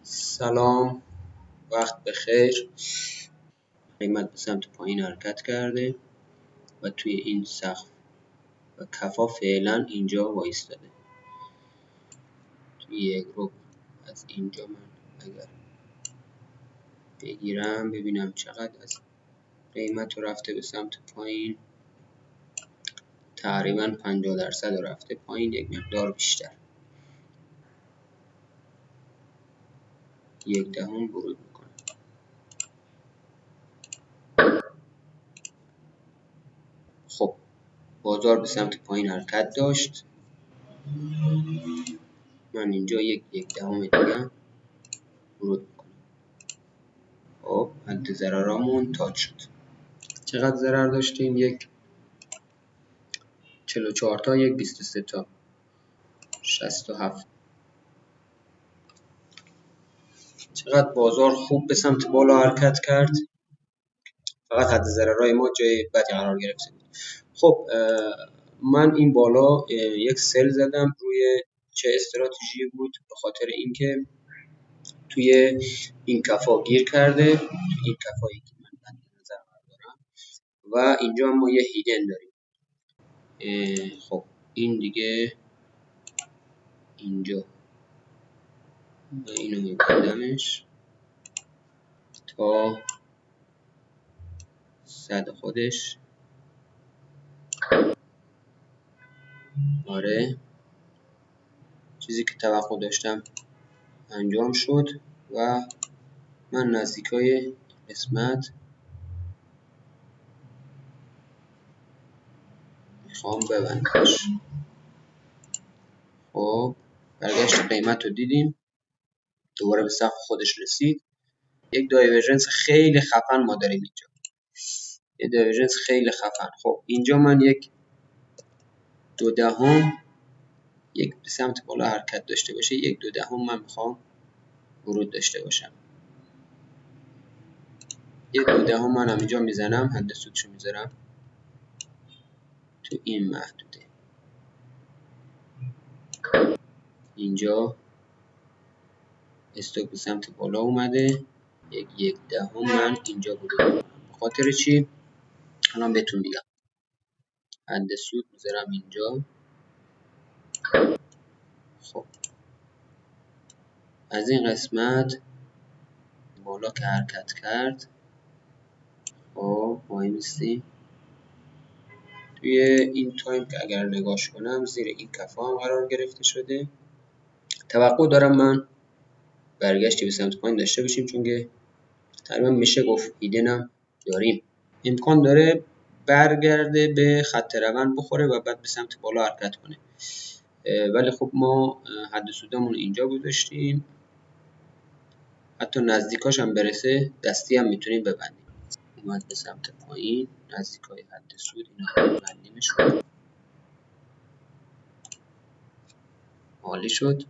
سلام، وقت بخیر. قیمت به سمت پایین حرکت کرده و توی این سقف و کفا فعلا اینجا وایستاده. توی یک رو از اینجا من اگر بگیرم ببینم چقدر از قیمت رو رفته به سمت پایین، تقریبا 50% رفته پایین، یک مقدار بیشتر، 0.1 ورود میکنه. خب بازار به سمت پایین حرکت داشت، من اینجا 0.1 دیگه ورود میکنم. خب حد ضررامون تاچ شد. چقدر ضرر داشتیم؟ 44 تا، 23 تا، 67. چقدر بازار خوب به سمت بالا حرکت کرد، فقط حد ضررهای ما جای بدی قرار گرفت. خب من این بالا یک سل زدم روی چه استراتژی بود؟ به خاطر اینکه توی این کفا گیر کرده، این کفایی که من در نظر دارم و اینجا ما یه هیدن داریم. خب این دیگه اینجا اینو میبندمش تا صد خودش. آره، چیزی که توقع داشتم انجام شد و من نزدیکای قسمت میخوام ببندمش. خب برگشت قیمت رو دیدیم، دوباره به سقف خودش رسید. یک دایورژنس خیلی خفن ما داریم اینجا، یه دایورژنس خیلی خفن. خب اینجا من 1/2 یک به سمت بالا حرکت داشته باشه، 1/2 من میخوام ورود داشته باشم. 1/2 من هم اینجا میزنم، حد سودشو میذارم تو این محدوده. اینجا استوک به سمت بالا اومده، 1/10 من اینجا ورود میکنم. به خاطر چی؟ الان بهتون میگم. حد سود میذارم اینجا. خب از این قسمت بالا که حرکت کرد، خب وای میستیم توی این تایم که اگر نگاش کنم زیر این کفا هم قرار گرفته شده. توقع دارم من برگشتی به سمت پایین داشته باشیم، چون که تقریبا میشه گفت ایدنم داریم. امکان داره برگرده به خط روند بخوره و بعد به سمت بالا حرکت کنه، ولی خب ما حد سودمون اینجا گذاشتیم. حتی نزدیکاش هم برسه دستی هم میتونیم ببندیم. اومد به سمت پایین نزدیکای حد سود، اینو ببندیمش کنیم. عالی شد.